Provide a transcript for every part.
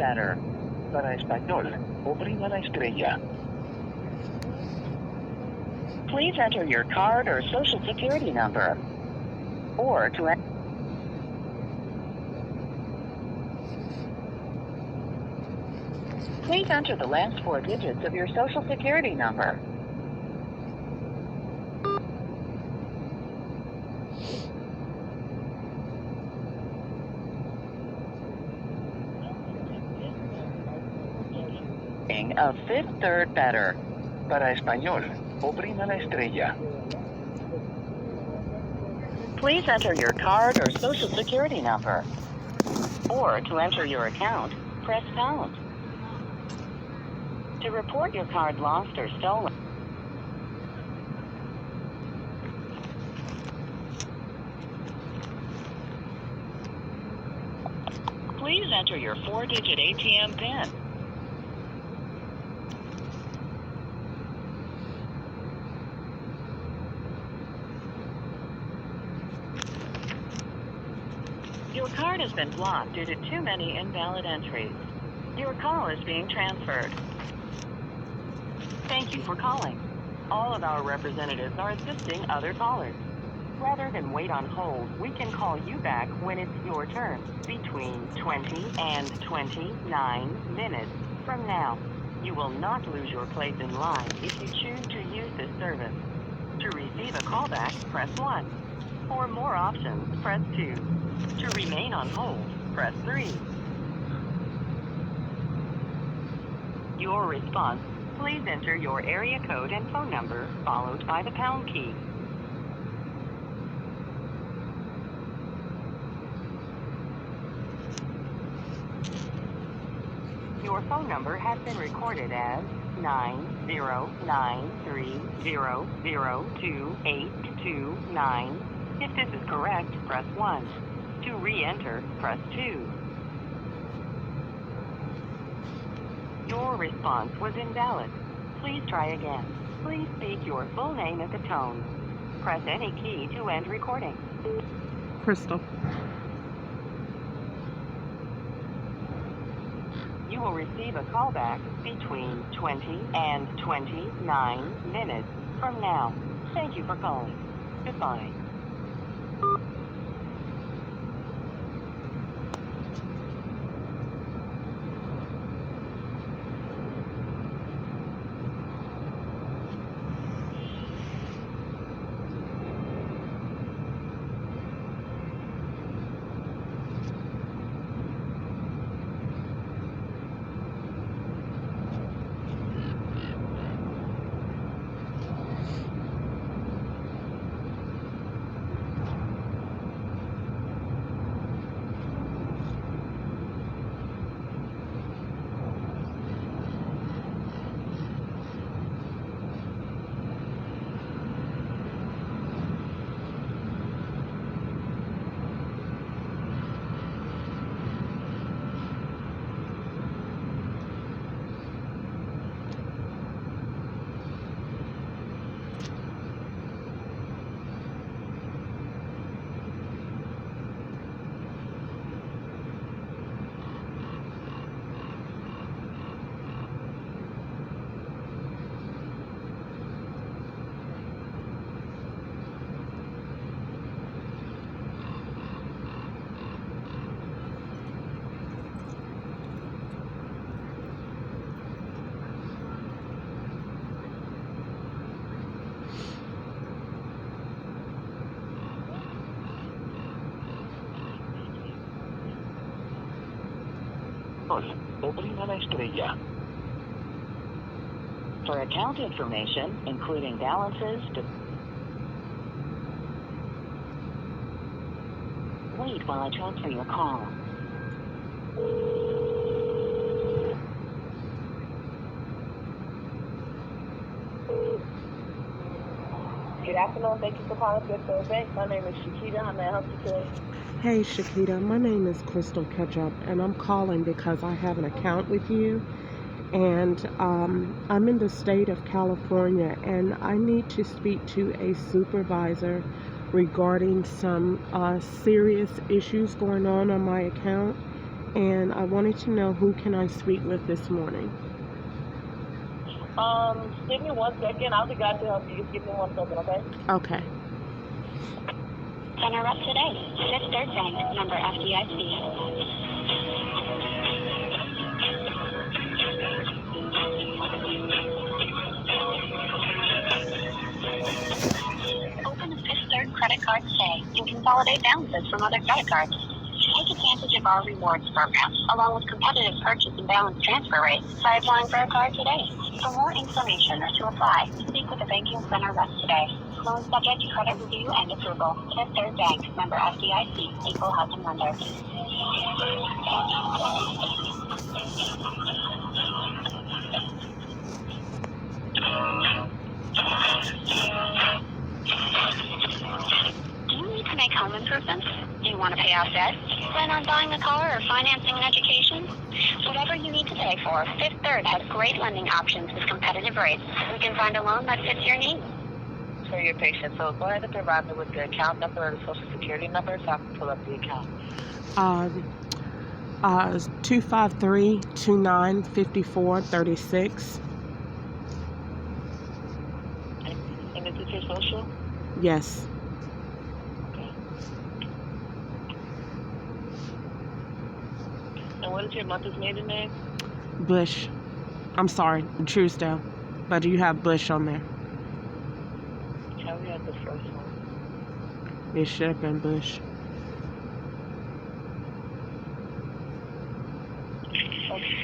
better. Para español, oprima la estrella. Please enter your card or social security number. Or to Please enter the last 4 digits of your social security number. Of fifth third better. Para español, oprima la estrella. Please enter your card or social security number. Or to enter your account, press pound. To report your card lost or stolen, please enter your 4-digit ATM PIN. Your card has been blocked due to too many invalid entries. Your call is being transferred. Thank you for calling. All of our representatives are assisting other callers. Rather than wait on hold, we can call you back when it's your turn, between 20 and 29 minutes from now. You will not lose your place in line if you choose to use this service. To receive a callback, press 1. For more options, press 2. To remain on hold, press 3. Your response. Please enter your area code and phone number, followed by the pound key. Your phone number has been recorded as 90930028229. If this is correct, press 1. To re-enter, press 2. Your response was invalid. Please try again. Please speak your full name at the tone. Press any key to end recording. Crystal. You will receive a callback between 20 and 29 minutes from now. Thank you for calling. Goodbye. Oprima la estrella. For account information, including balances, wait while I transfer your call. Good afternoon. Thank you for calling Fifth Bank. My name is Shakita. How may I help you today? Hey Shakita, my name is Crystal Ketchup, and I'm calling because I have an account with you, and I'm in the state of California, and I need to speak to a supervisor regarding some serious issues going on my account, and I wanted to know who can I speak with this morning. Give me 1 second. I'll be glad to help you. Just give me 1 second, okay? Okay. Center up today. Fifth Third Bank, member FDIC. Open a Fifth Third credit card today and consolidate balances from other credit cards. Take advantage of our rewards program, along with competitive purchase and balance transfer rates by applying for a card today. For more information or to apply, speak with a banking center rep today. Loan subject to credit review and approval. Fifth Third Bank, member FDIC, equal housing lender. Do you need to make home improvements? Do you want to pay off debt? Plan on buying a car or financing an education? Whatever you need to pay for, Fifth Third has great lending options with competitive rates. We can find a loan that fits your needs. For your patient, so go ahead and provide me with the account number or the social security number so I can pull up the account. 253-2954-36. And is this your social? Yes. Okay. And what is your mother's maiden name? Bush. I'm sorry, Truesdale. But you have Bush on there. Tell me at the first one. It should have been Bush. Okay.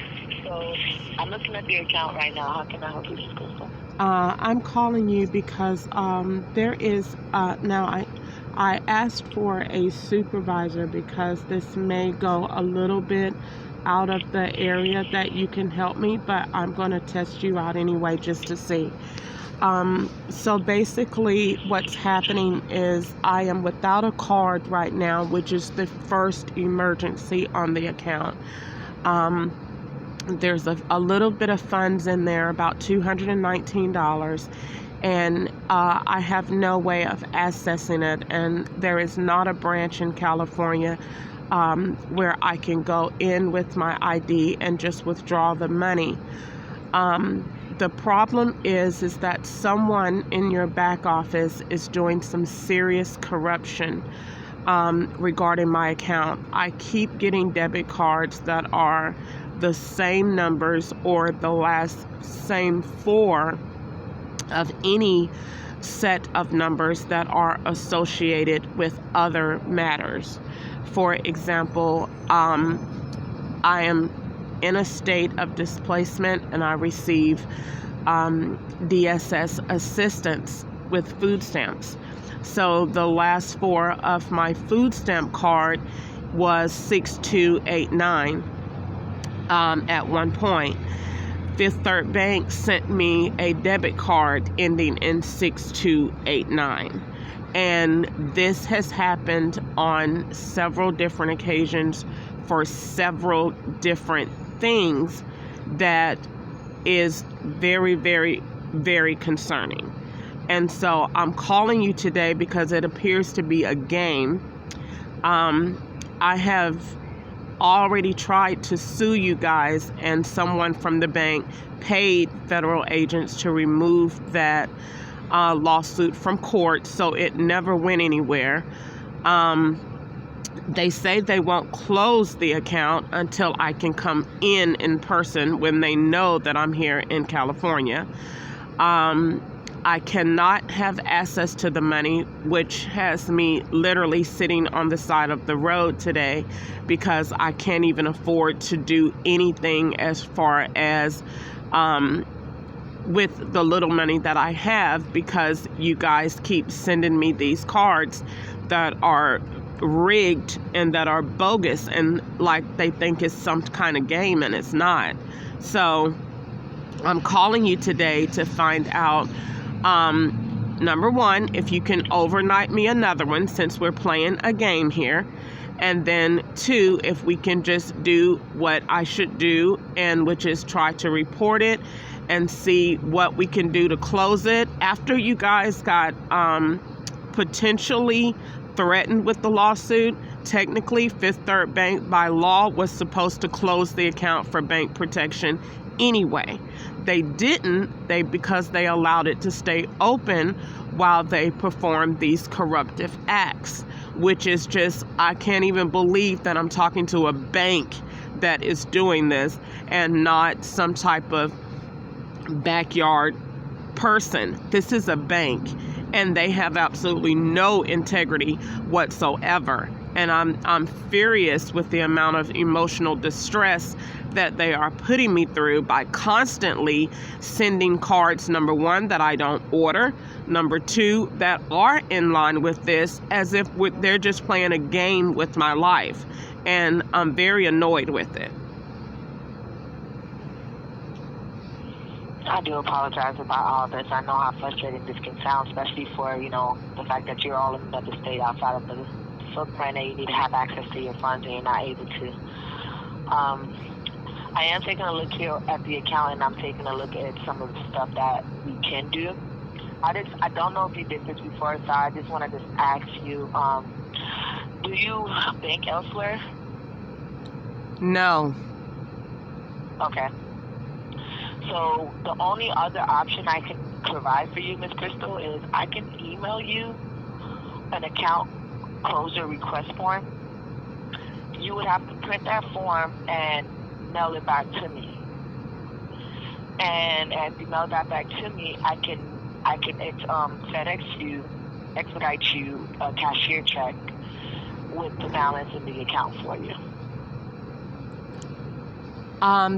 So I'm looking at the account right now. How can I help you, Ms. Crystal? I'm calling you because there is now I asked for a supervisor because this may go a little bit out of the area that you can help me, but I'm going to test you out anyway just to see. So basically what's happening is I am without a card right now, which is the first emergency on the account. There's a little bit of funds in there, about $219, and I have no way of accessing it, and there is not a branch in California where I can go in with my ID and just withdraw the money. The problem is that someone in your back office is doing some serious corruption regarding my account. I keep getting debit cards that are the same numbers or the last same four of any set of numbers that are associated with other matters. For example, I am in a state of displacement and I receive DSS assistance with food stamps. So the last four of my food stamp card was 6289 at one point. Fifth Third Bank sent me a debit card ending in 6289. And this has happened on several different occasions for several different things that is very, very, very concerning. And so I'm calling you today because it appears to be a game. I have already tried to sue you guys, and someone from the bank paid federal agents to remove that lawsuit from court, so it never went anywhere. They say they won't close the account until I can come in person when they know that I'm here in California. I cannot have access to the money, which has me literally sitting on the side of the road today because I can't even afford to do anything as far as with the little money that I have, because you guys keep sending me these cards that are rigged and that are bogus and like they think it's some kind of game, and it's not. So I'm calling you today to find out, number one, if you can overnight me another one since we're playing a game here. And then two, if we can just do what I should do, and which is try to report it and see what we can do to close it. After you guys got potentially threatened with the lawsuit, Technically, Fifth Third Bank by law was supposed to close the account for bank protection anyway. They didn't, because they allowed it to stay open while they performed these corruptive acts, which is just, I can't even believe that I'm talking to a bank that is doing this and not some type of backyard person. This is a bank, and they have absolutely no integrity whatsoever. And I'm furious with the amount of emotional distress that they are putting me through by constantly sending cards, number one, that I don't order, number two, that are in line with this, as if they're just playing a game with my life. And I'm very annoyed with it. I do apologize about all this. I know how frustrating this can sound, especially for, the fact that you're all in another state outside of the footprint and you need to have access to your funds and you're not able to. I am taking a look here at the account, and I'm taking a look at some of the stuff that we can do. I don't know if you did this before, so I just want to just ask you, do you bank elsewhere? No. Okay. So the only other option I can provide for you, Ms. Crystal, is I can email you an account closure request form. You would have to print that form and mail it back to me. And as you mail that back to me, I can FedEx you, expedite you a cashier check with the balance in the account for you. I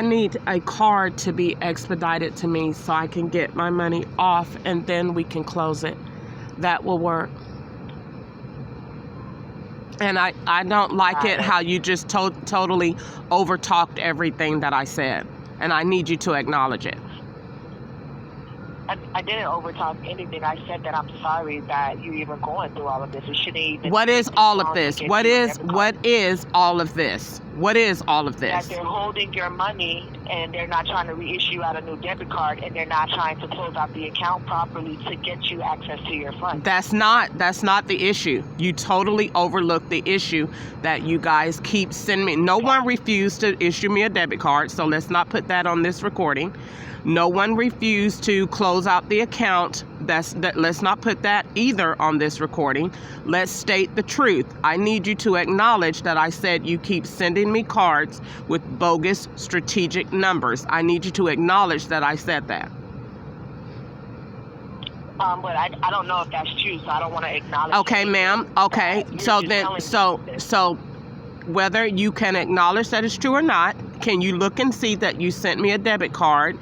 need a card to be expedited to me so I can get my money off, and then we can close it. That will work. And I don't like it how you just totally overtalked everything that I said. And I need you to acknowledge it. I didn't overtalk anything. I said that I'm sorry that you're even going through all of this. It shouldn't even. What is all of this? What is all of this? What is all of this? That they're holding your money and they're not trying to reissue out a new debit card, and they're not trying to close out the account properly to get you access to your funds. That's not the issue. You totally overlooked the issue that you guys keep sending me. No one refused to issue me a debit card, so let's not put that on this recording. No one refused to close out the account. Let's not put that either on this recording. Let's state the truth. I need you to acknowledge that I said you keep sending me cards with bogus strategic numbers. I need you to acknowledge that I said that. But I don't know if that's true, so I don't want to acknowledge. Okay, ma'am. Okay. So whether you can acknowledge that it's true or not, can you look and see that you sent me a debit card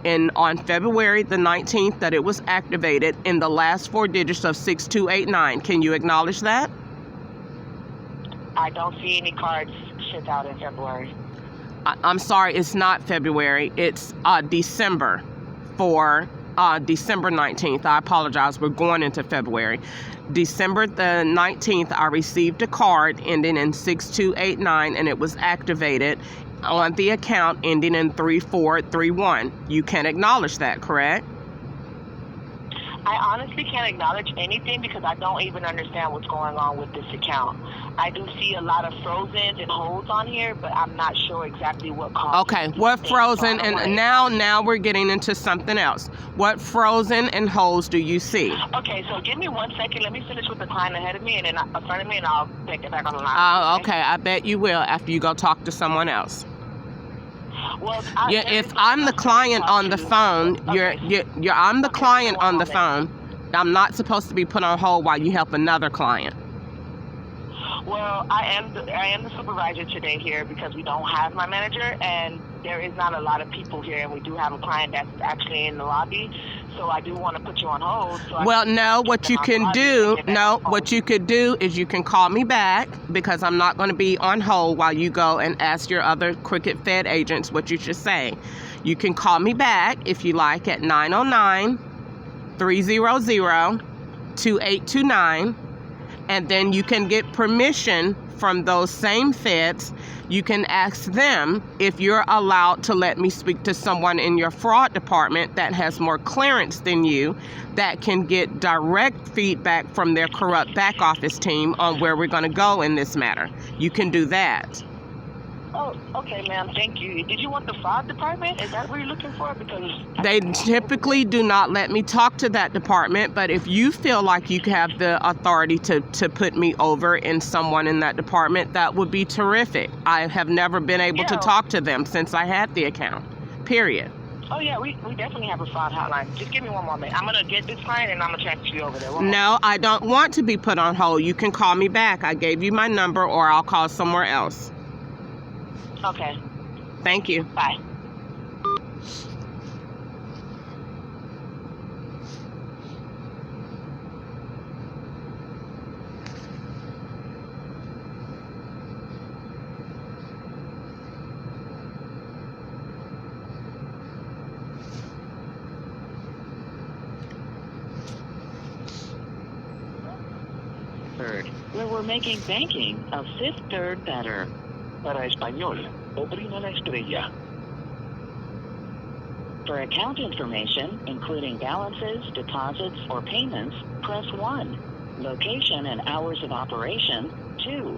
on February the 19th that it was activated in the last 4 digits of 6289? Can you acknowledge that? I don't see any cards sent out in February. I'm sorry, it's not February. It's December for December 19th. I apologize. We're going into February. December the 19th, I received a card ending in 6289, and it was activated on the account ending in 3431. You can acknowledge that, correct? I honestly can't acknowledge anything because I don't even understand what's going on with this account. I do see a lot of frozens and holds on here, but I'm not sure exactly what caused. Okay, what frozen, and now we're getting into something else. What frozen and holds do you see? Okay, so give me 1 second. Let me finish with the client ahead of me and then in front of me, and I'll take it back on the line. Okay, I bet you will after you go talk to someone else. Well, if I'm the client on the phone, I'm the client on the phone. I'm not supposed to be put on hold while you help another client. Well, I am the supervisor today here because we don't have my manager, and there is not a lot of people here, and we do have a client that's actually in the lobby. So I do want to put you on hold. What you could do is you can call me back, because I'm not going to be on hold while you go and ask your other Cricket Fed agents what you should say. You can call me back if you like at 909-300-2829, and then you can get permission from those same feds, you can ask them if you're allowed to let me speak to someone in your fraud department that has more clearance than you, that can get direct feedback from their corrupt back office team on where we're going to go in this matter. You can do that. Oh, okay, ma'am. Thank you. Did you want the fraud department? Is that what you're looking for? Because They typically do not let me talk to that department, but if you feel like you have the authority to put me over in someone in that department, that would be terrific. I have never been able to talk to them since I had the account, period. Oh, yeah, we definitely have a fraud hotline. Just give me one moment. I'm going to get this client and I'm going to transfer you over there. No, I don't want to be put on hold. You can call me back. I gave you my number, or I'll call somewhere else. Okay. Thank you. Bye. Third, where we're making banking a fifth third better. Para español, oprima la estrella. For account information, including balances, deposits, or payments, press 1. Location and hours of operation, 2.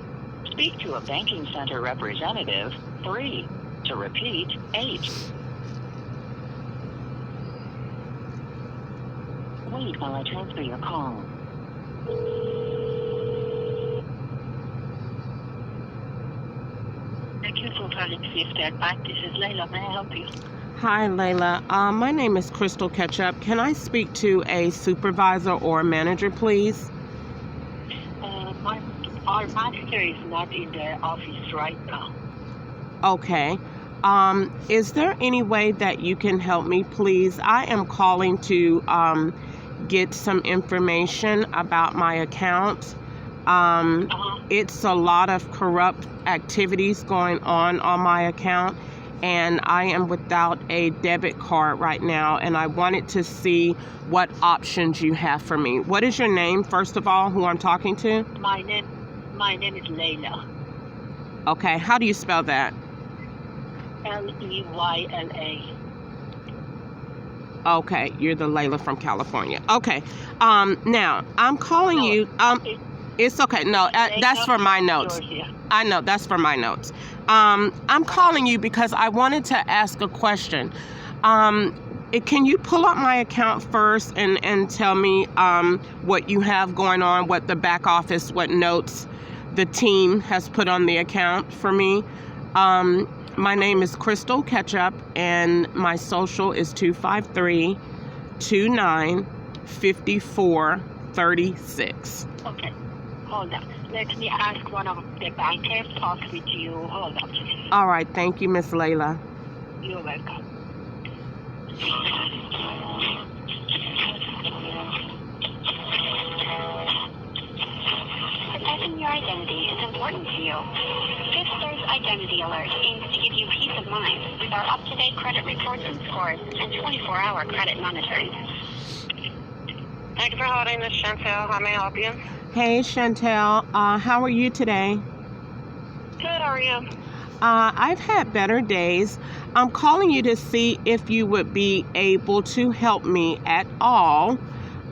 Speak to a banking center representative, 3. To repeat, 8. Wait while I transfer your call. Thank you for calling Fifth Third Bank. This is Layla. May I help you? Hi, Layla. My name is Crystal Ketchup. Can I speak to a supervisor or a manager, please? Our manager is not in the office right now. Okay. Is there any way that you can help me, please? I am calling to get some information about my account. It's a lot of corrupt activities going on my account, and I am without a debit card right now, and I wanted to see what options you have for me. What is your name, first of all, who I'm talking to? My name is Layla. Okay, how do you spell that? Leyla. Okay, you're the Layla from California. Okay, now, I'm calling you, it's okay, no, that's for my notes. Georgia. I know, that's for my notes. I'm calling you because I wanted to ask a question. Can you pull up my account first and tell me what you have going on, what the back office, what notes the team has put on the account for me? My name is Crystal Ketchup, and my social is 253-2954-36. Okay, hold on. Let me ask one of the bankers talk with you. Hold on, please. All right, thank you, Miss Layla. You're welcome. Protecting your identity is important to you. Fifth Third's Identity Alert aims to give you peace of mind with our up-to-date credit reports and scores and 24-hour credit monitoring. Thank you for holding this, Chantel. How may I help you? Hey, Chantel. How are you today? Good, how are you? I've had better days. I'm calling you to see if you would be able to help me at all.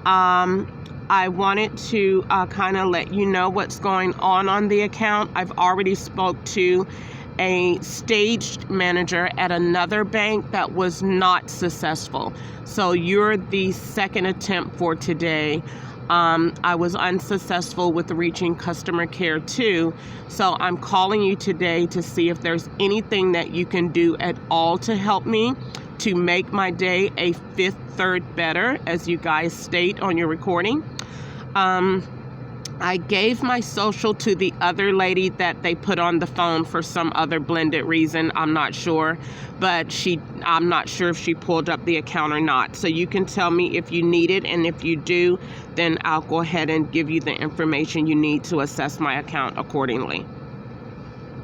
I wanted to kind of let you know what's going on the account. I've already spoke to a staged manager at another bank that was not successful. So you're the second attempt for today. I was unsuccessful with reaching customer care too. So I'm calling you today to see if there's anything that you can do at all to help me to make my day a fifth third better, as you guys state on your recording. I gave my social to the other lady that they put on the phone for some other blended reason. I'm not sure, but I'm not sure if she pulled up the account or not. So you can tell me if you need it, and if you do, then I'll go ahead and give you the information you need to assess my account accordingly.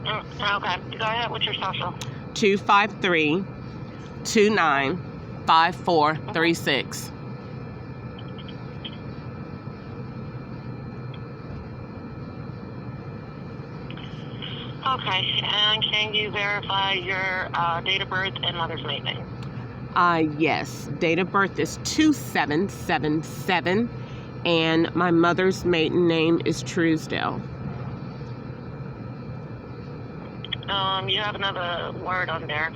Okay, go ahead. What's your social? 253-2954-36. Okay, and can you verify your date of birth and mother's maiden name? Yes. Date of birth is 2777, and my mother's maiden name is Truesdale. You have another word on there.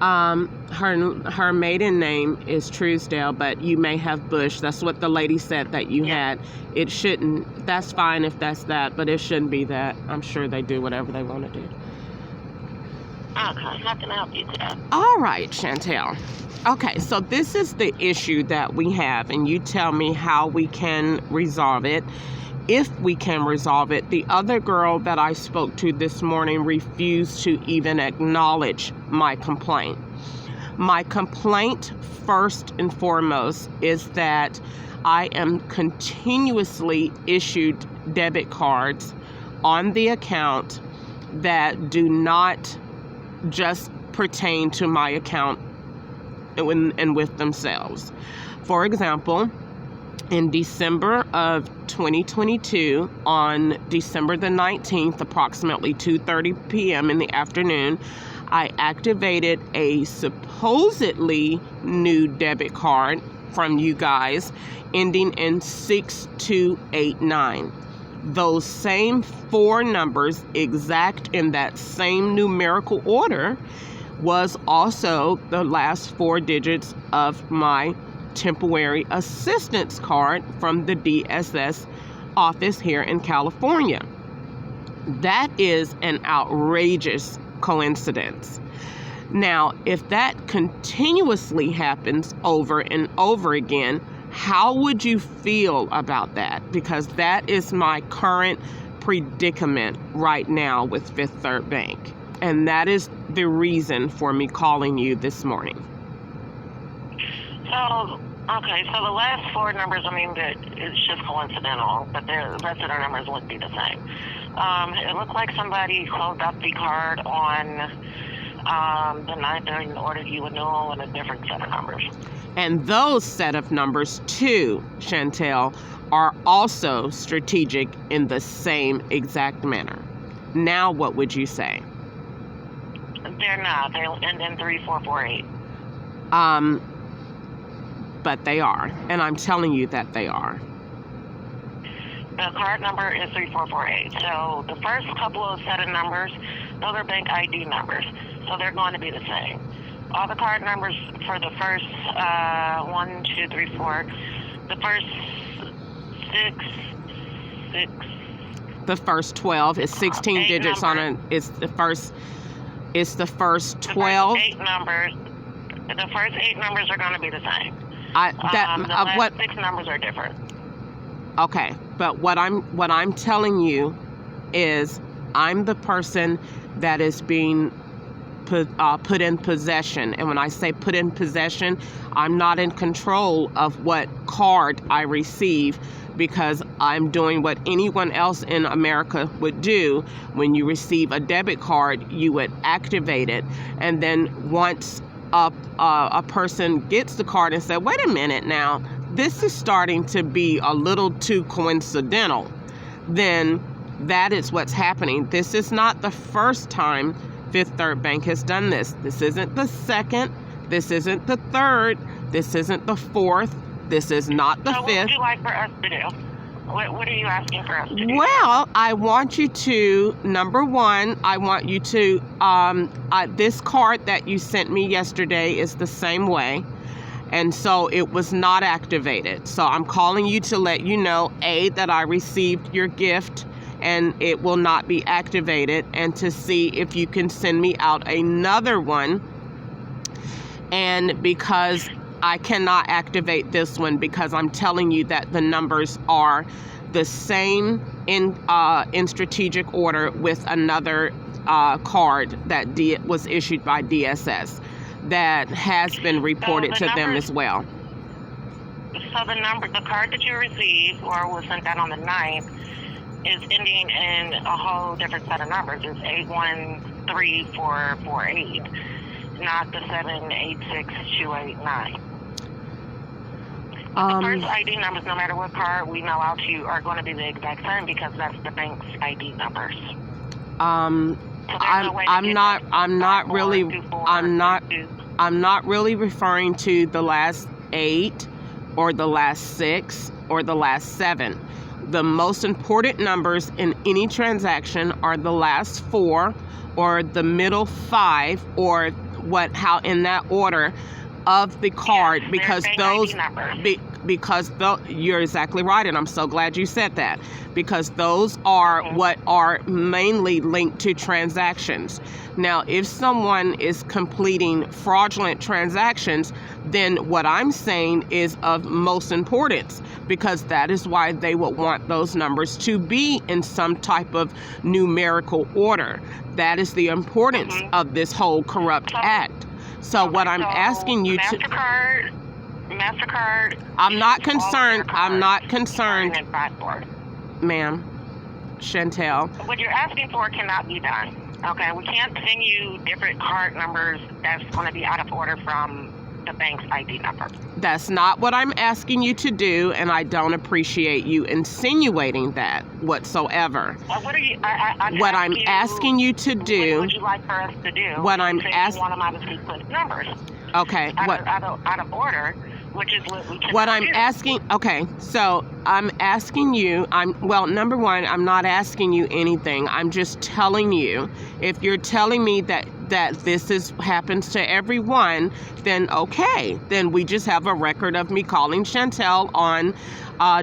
Her maiden name is Truesdale, but you may have Bush. That's what the lady said that you had. It shouldn't. That's fine if that's that, but it shouldn't be that. I'm sure they do whatever they want to do. Okay, how can I help you today? All right, Chantel. Okay, so this is the issue that we have, and you tell me how we can resolve it. If we can resolve it. The other girl that I spoke to this morning refused to even acknowledge my complaint. My complaint, first and foremost, is that I am continuously issued debit cards on the account that do not just pertain to my account and with themselves. For example, in December of 2022, on December the 19th, approximately 2:30 p.m. in the afternoon, I activated a supposedly new debit card from you guys ending in 6289. Those same four numbers, exact in that same numerical order, was also the last four digits of my temporary assistance card from the DSS office here in California. That is an outrageous coincidence. Now, if that continuously happens over and over again, how would you feel about that? Because that is my current predicament right now with Fifth Third Bank. And that is the reason for me calling you this morning. So the last four numbers, it's just coincidental, but the rest of their numbers would be the same. It looked like somebody closed up the card on the 9th and ordered you a new one with a different set of numbers. And those set of numbers, too, Chantel, are also strategic in the same exact manner. Now, what would you say? They're not. They end in 3448. But they are. And I'm telling you that they are. The card number is 3448. So the first couple of set of numbers, those are bank ID numbers. So they're going to be the same. All the card numbers for the first 1, 2, 3, 4, the first 6. The first 12 is 16 digits numbers. on a. It's the first 12. The first 8 numbers. The first 8 numbers are going to be the same. The last 6 numbers are different. Okay, but what I'm telling you is I'm the person that is being put in possession. And when I say put in possession, I'm not in control of what card I receive, because I'm doing what anyone else in America would do. When you receive a debit card, you would activate it. And then once a person gets the card and said, wait a minute now, this is starting to be a little too coincidental, then that is what's happening. This is not the first time Fifth Third Bank has done this. This isn't the second. This isn't the third. This isn't the fourth. This is not the fifth. What would you like for us to do? What are you asking for us to do? Well, I want you to, number one, I want you to, this card that you sent me yesterday is the same way. And so it was not activated. So I'm calling you to let you know, A, that I received your gift and it will not be activated, and to see if you can send me out another one. And because I cannot activate this one, because I'm telling you that the numbers are the same in strategic order with another card that was issued by DSS that has been reported to them as well. So the card that you received or was sent out on the 9th is ending in a whole different set of numbers. It's 813448, not the 786289. The first ID numbers, no matter what card we mail out to you, are going to be the exact same, because that's the bank's ID numbers. So there's no way to get that I'm not 5, 4, really 2, 4, I'm not 2, 2. I'm not really referring to the last 8 or the last 6 or the last 7. The most important numbers in any transaction are the last 4 or the middle 5 or how in that order of the card, Yes, because they're those bank ID numbers. you're exactly right, and I'm so glad you said that, because those are what are mainly linked to transactions. Now, if someone is completing fraudulent transactions, then what I'm saying is of most importance, because that is why they would want those numbers to be in some type of numerical order. That is the importance of this whole corrupt act. So what I'm asking you to... MasterCard. I'm not issues all of concerned. their I'm not cards concerned, starting at 5-4. ma'am. Chantel. What you're asking for cannot be done. Okay, we can't send you different card numbers that's going to be out of order from the bank's ID number. That's not what I'm asking you to do, and I don't appreciate you insinuating that whatsoever. What are you? What I'm asking you to What do, would you like for us to do? what I'm Since ask- you want them out of sequence numbers, okay, out of order, which is what we can. what I'm asking, okay, so I'm asking you, number one, I'm not asking you anything. I'm just telling you, if you're telling me that this happens to everyone, then okay, then we just have a record of me calling Chantel on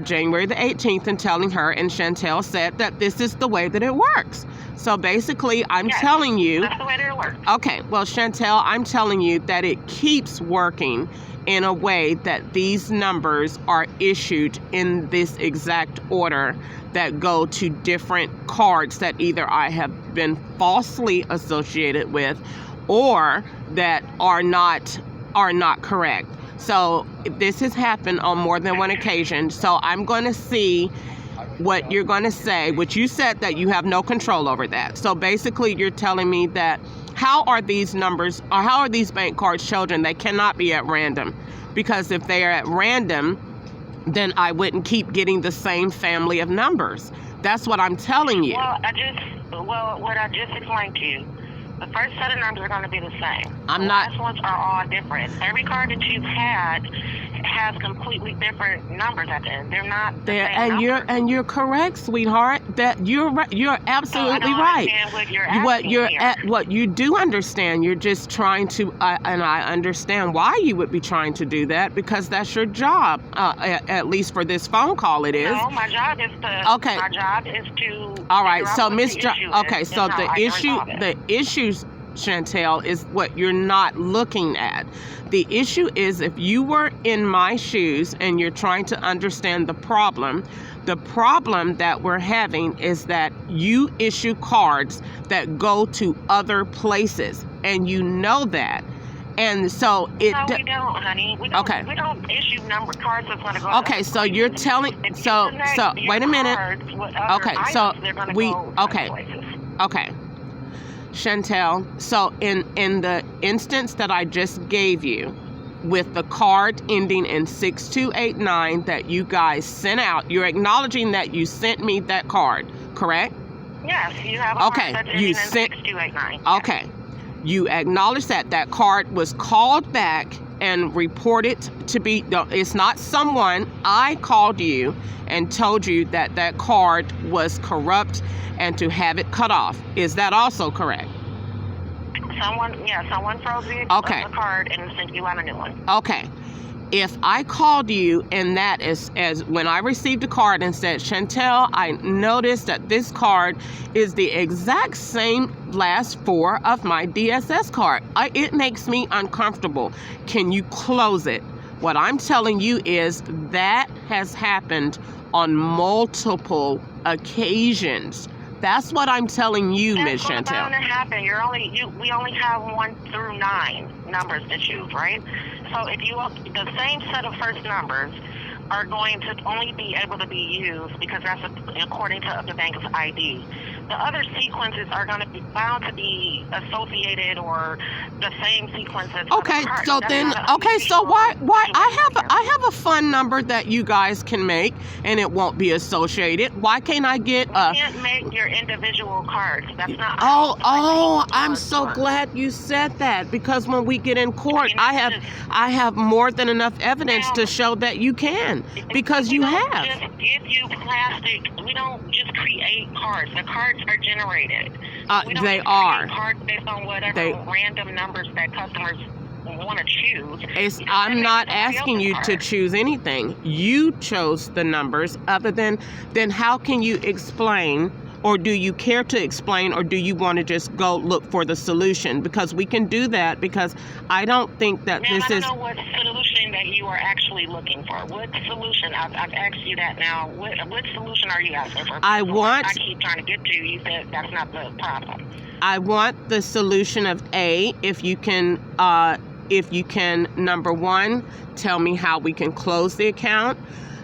January the 18th and telling her, and Chantel said that this is the way that it works. So basically, I'm telling you, that's the way that it works. okay, well, Chantel, I'm telling you that it keeps working in a way that these numbers are issued in this exact order that go to different cards that either I have been falsely associated with or that are not correct. So this has happened on more than one occasion. So I'm going to see what you're going to say, which you said that you have no control over that. So basically you're telling me that how are these numbers, or how are these bank cards chosen? They cannot be at random, because if they are at random, then I wouldn't keep getting the same family of numbers. That's what I'm telling you. Well, what I just explained to you, the first set of numbers are going to be the same. I'm the not- last ones are all different. Every card that you've had has completely different numbers at the end. They're not the same numbers. You're correct, sweetheart. That you're right. You're absolutely right. What you do understand, you're just trying to, and I understand why you would be trying to do that, because that's your job. At least for this phone call, it is. No, my job is to. Okay. My job is to. All right. figure out So what Miss the issue okay. is So and how I can resolve it. the issues, Chantel, is what you're not looking at. The issue is, if you were in my shoes and you're trying to understand the problem that we're having is that you issue cards that go to other places, and you know that. And so it. No, we don't, honey. We don't, Okay. We don't issue number cards that's going to go. Okay, so you're telling. If you So connect your wait a minute. cards with other Okay, so items, they're gonna we. go other Okay. places. Okay. Chantel, so in the instance that I just gave you, with the card ending in 6289 that you guys sent out, you're acknowledging that you sent me that card, correct? Yes, you have a Okay, card that's you ending in sent- 6289. Okay. You acknowledge that card was called back and reported to be, it's not someone, I called you and told you that card was corrupt and to have it cut off. Is that also correct? Someone froze the card and sent you out a new one. Okay. If I called you and that is as when I received a card and said, Chantel, I noticed that this card is the exact same last 4 of my DSS card. It makes me uncomfortable. Can you close it? What I'm telling you is that has happened on multiple occasions. That's what I'm telling you, Miss Chantel. That's bound to happen. We only have 1 through 9 numbers to choose, right? So if the same set of first numbers are going to only be able to be used because that's according to the bank's ID. The other sequences are going to be bound to be associated or the same sequences. Okay, so then, okay, so why I have a fun number that you guys can make, and it won't be associated. Why can't I get You a... can't make your individual cards. That's not how I'm so glad you said that, because when we get in court, I have more than enough evidence to show that you can, because you have. We don't just give you plastic. We don't just create cards. The cards are generated. We don't They just are. create cards based on whatever random numbers that customers want to choose. I'm not asking you to choose anything. You chose the numbers. Other than, then how can you explain, or do you care to explain, or do you want to just go look for the solution? Because we can do that, because I don't think that Ma'am, this I don't is... know what solution that you are actually looking for. What solution? I've asked you that now. What solution are you asking for? I keep trying to get to. You said that's not the problem. I want the solution of A, if you can, number one, tell me how we can close the account.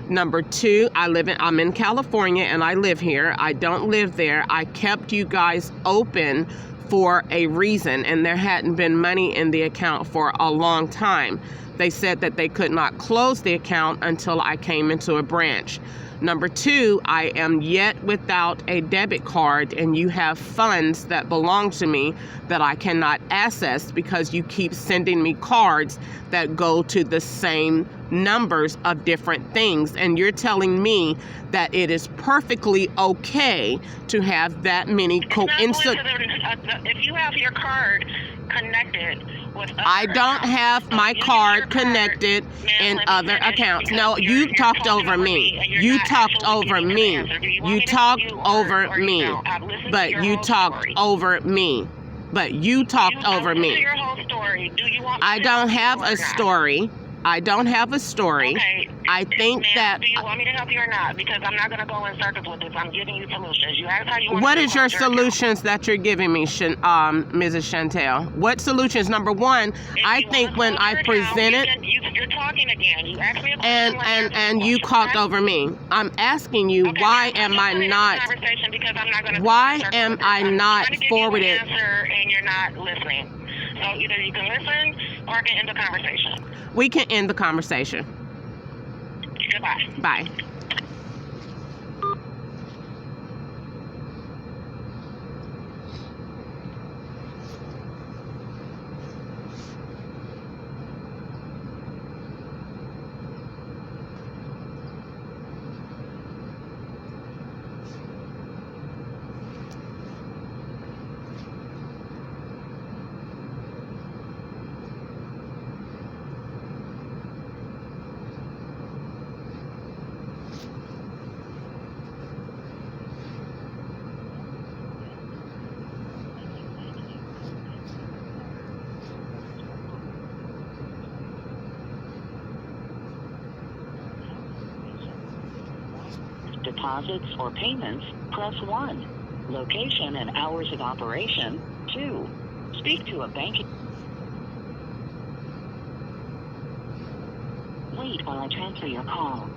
Number two, I'm in California and I live here. I don't live there. I kept you guys open for a reason, and there hadn't been money in the account for a long time. They said that they could not close the account until I came into a branch. Number two, I am yet without a debit card, and you have funds that belong to me that I cannot access because you keep sending me cards that go to the same numbers of different things. And you're telling me that it is perfectly okay to have that many if you have your card connected with other I don't accounts, have so my you use card your connected in Ma'am, let me other finish, accounts. because No, you're you talked talking over me. and you're You not talked actually over giving me. an answer. Do you want You me to talked tell you over or you me. don't? I've listened to But your you whole talked story. over me. But you talked over I listened me. to your whole story. Do you want me I to don't help you have or a not? story. I don't have a story. Okay. I think Ma'am, that... do you want me to help you or not? Because I'm not going to go in circles with this. I'm giving you solutions. You asked how you want What to is your close account. solutions that you're giving me, Mrs. Chantel? What solutions? Number one, If I you think wanna when close I your account, presented... you're talking again. You asked me a question. And you talked over me. I'm asking you, Okay, why ma'am, am I I'm just not... gonna end the conversation because I'm not gonna go Why in circles am with this. I I'm not trying to give forwarded... you an answer and you're not listening. So either you can listen or I can end the conversation. We can end the conversation. Goodbye. Bye. Deposits or payments, press 1. Location and hours of operation, 2. Speak to a bank. Wait while I transfer your call.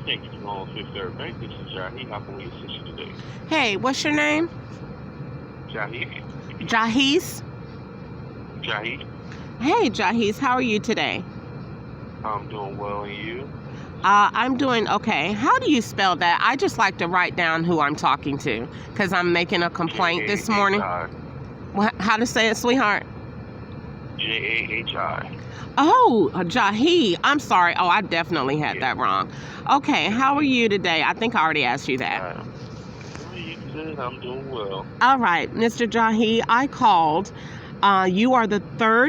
Thank you for calling Fifth Third Bank. This is Jahi. How can we assist you today? Hey, what's your name? Jahi? Jahis? Jahi? Hey, Jahis, how are you today? I'm doing well, and you? I'm doing okay. How do you spell that? I just like to write down who I'm talking to, because I'm making a complaint this morning. How to say it, sweetheart? Jahi. Oh, Jahi. I'm sorry. Oh, I definitely had that wrong. Okay, how are you today? I think I already asked you that. You good? I'm doing well. All right, Mr. Jahi, I called. You are the third